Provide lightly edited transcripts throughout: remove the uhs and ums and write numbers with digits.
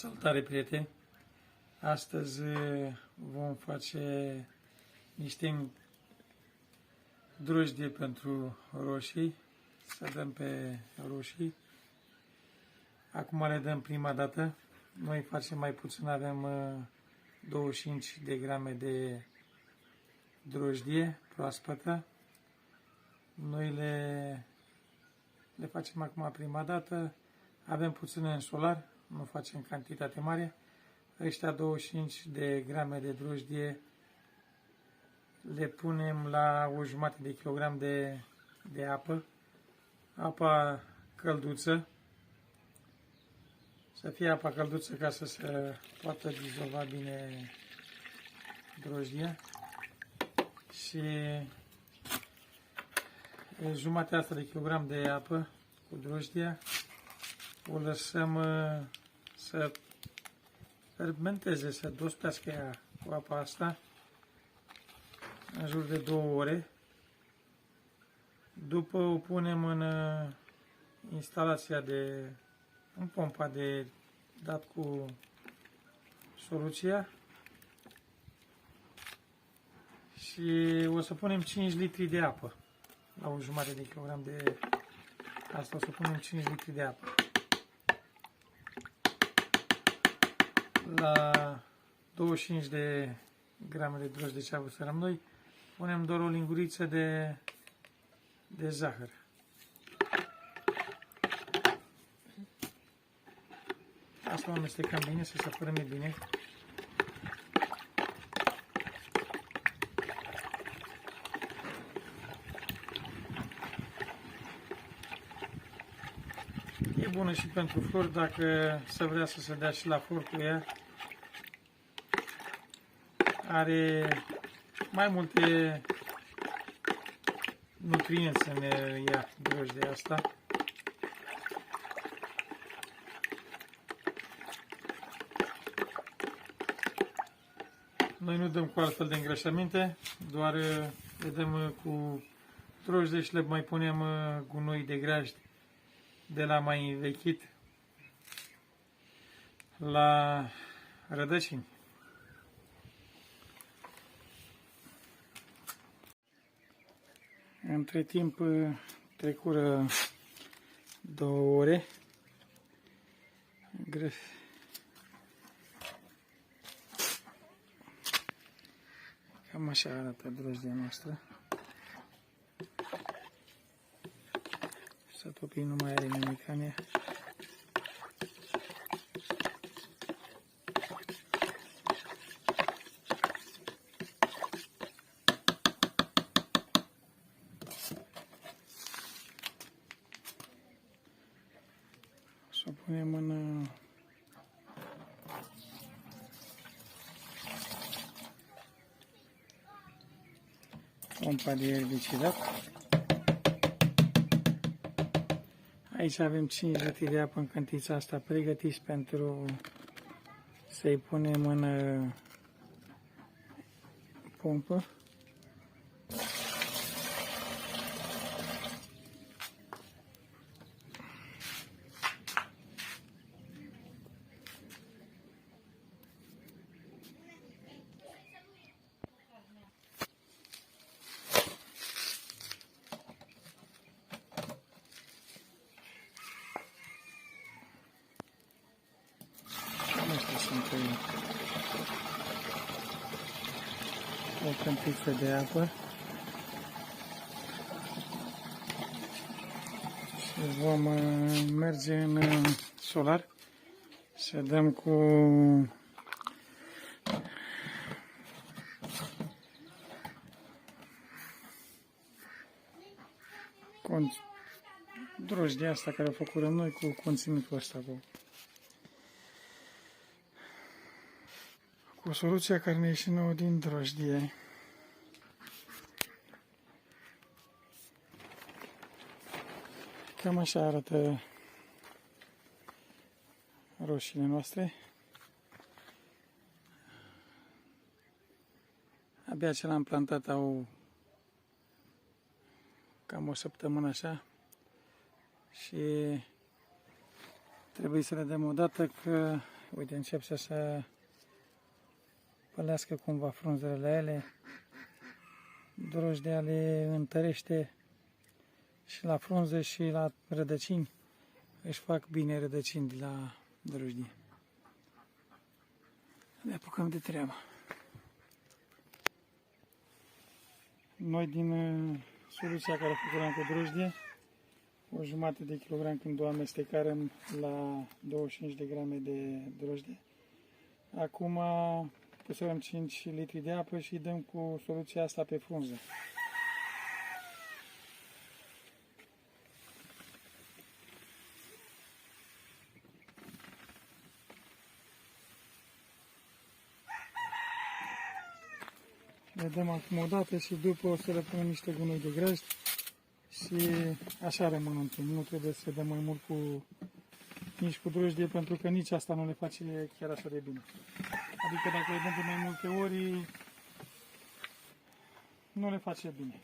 Salutare, prieteni! Astăzi vom face niște drojdie pentru roșii, să dăm pe roșii. Acum le dăm prima dată. Noi facem mai puțin, avem 25 de grame de drojdie proaspătă. Noi le facem acum prima dată. Avem puțin în solar, nu facem cantitate mare. Ăștia 25 de grame de drojdie le punem la o jumătate de kilogram de apă. Apa călduță. Să fie apa călduță ca să se poată dizolva bine drojdia. Și jumătatea asta de kilogram de apă cu drojdia o lăsăm să fermenteze, să dospească ea cu apa asta în jur de 2 ore. După o punem în instalația în pompa de dat cu soluția și o să punem 5 litri de apă la o jumătate de kilogram de asta, o să punem 5 litri de apă. La 25 de grame de drojdie de ce avusărăm noi, punem doar o linguriță de zahăr. Asta o amestecăm bine, să se fărâme bine. E bună și pentru flori, dacă se vrea să se dea și la flori cu ea. Are mai multe nutrienți în ea, drojdia asta. Noi nu dăm cu altfel de îngrășăminte, doar le dăm cu drojdie și le mai punem gunoi de grajd de la mai învechit la rădăcini. Între timp trecură 2 ore. Cam așa arată drojdia noastră. Să topim, nu mai are nimic în ea. Să o punem în pompa de erbicidat. Aici avem 5 litri de apă în cantița asta pregătiți pentru să-i punem în pompă. O cantiță de apă și vom merge în solar să dăm cu drojdia asta care o făcurăm noi cu conținutul ăsta, cu soluția care ne ieși nouă din drojdie. Cam așa arată roșiile noastre. Abia ce l-am plantat au cam o săptămână așa și trebuie să le dăm o dată că Uite, încep să se pălească cumva frunzele la ele. Drojdea le întărește și la frunze și la rădăcini. Își fac bine rădăcini de la drojdie. Ne apucăm de treabă. Noi din soluția care făcuram cu drojdie, o jumătate de kilogram când o amestecăm la 25 de grame de drojdie. Acum păsăm 5 litri de apă și dăm cu soluția asta pe frunză. Le dăm acum o dată și după o să le punem niște gunoi de grăști și așa rămân în timp. Nu trebuie să dăm mai mult nici cu drojdie, pentru că nici asta nu le face chiar așa de bine. Adică dacă le dăm de mai multe ori, nu le face bine.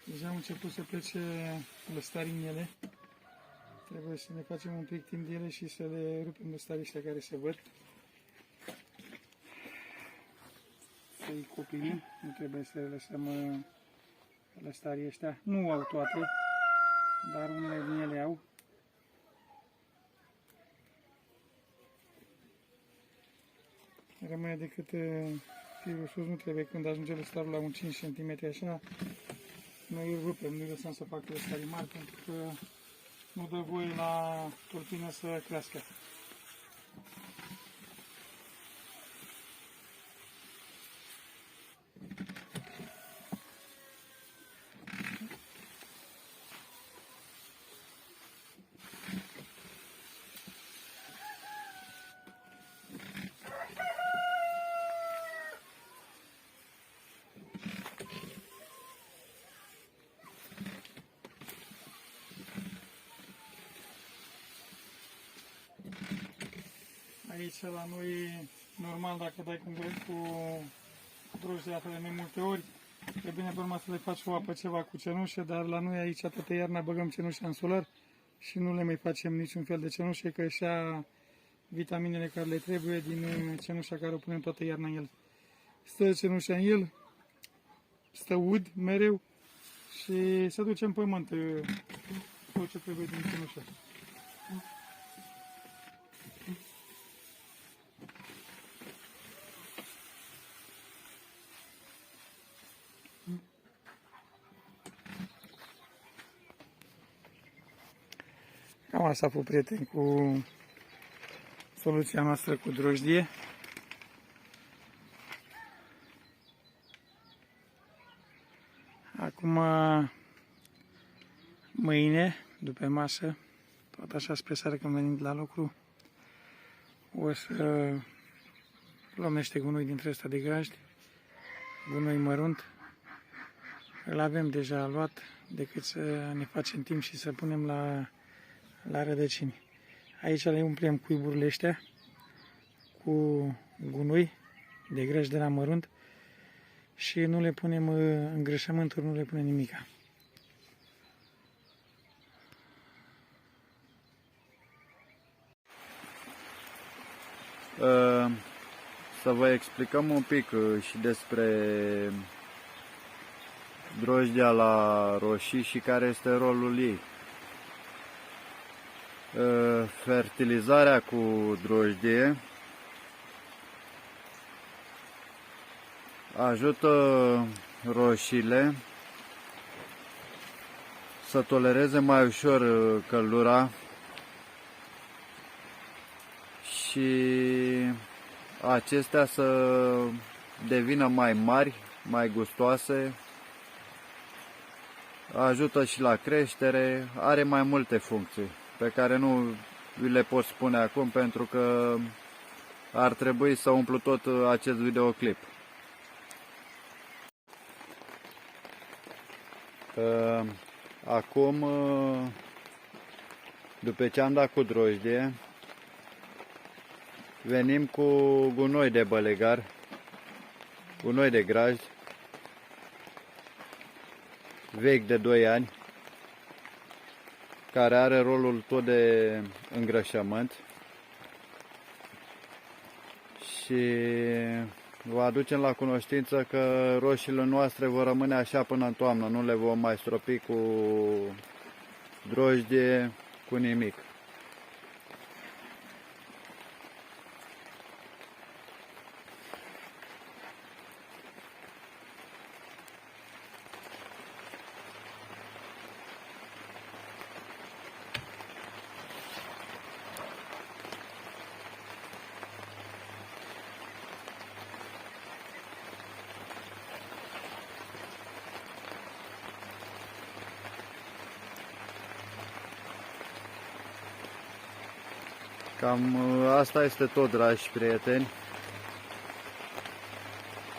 Deja au început să plece lăstarinele. Trebuie să ne facem un pic timp de ele și să le rupem lăstarii ăștia care se văd. Să-i copim, nu trebuie să le lăsăm lăstarii ăștia. Nu au toate, dar unele din ele au. Rămâne decât firul sus, nu trebuie când ajunge lăstarul la un 5 cm așa, noi îl rupem, nu lăsăm să facă lăstarii mari pentru că nu dă voie la tulpină să crească. Aici la noi, normal, dacă dai cu drojdie de mai multe ori, e bine pe urmă să le faci o apă ceva cu cenușă, dar la noi aici toată iarna băgăm cenușa în solar și nu le mai facem niciun fel de cenușă, că așa vitaminele care le trebuie din cenușa care o punem toată iarna în el. Stă cenușa în el, stă ud mereu și se duce în pământ tot ce trebuie din cenușă. Cam asta a fost, prieteni, cu soluția noastră cu drojdie. Acum, mâine, după masă, tot așa spre seară când venim de la lucru, o să luăm niște gunoi dintre ăsta de grajdi, gunoi mărunt. Îl avem deja luat, decât să ne facem timp și să punem la rădăcini. Aici le umplem cuiburile ăștia cu gunoi de grăși de la mărunt și nu le punem îngrășământuri, nu le punem nimica. Să vă explicăm un pic și despre drojdia la roșii și care este rolul ei. Fertilizarea cu drojdie ajută roșiile să tolereze mai ușor căldura și acestea să devină mai mari, mai gustoase, ajută și la creștere, are mai multe funcții pe care nu vi le pot spune acum pentru că ar trebui să umplu tot acest videoclip. Acum, după ce am dat cu drojdie, venim cu gunoi de bălegar, gunoi de grajd, vechi de 2 ani, care are rolul tot de îngrășământ și vă aducem la cunoștință că roșiile noastre vor rămâne așa până în toamnă, nu le vom mai stropi cu drojdie, cu nimic. Cam asta este tot, dragi prieteni.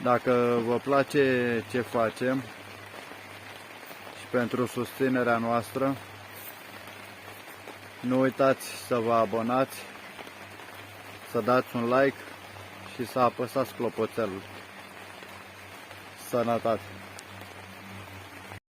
Dacă vă place ce facem și pentru susținerea noastră, nu uitați să vă abonați, să dați un like și să apăsați clopoțelul. Sănătate!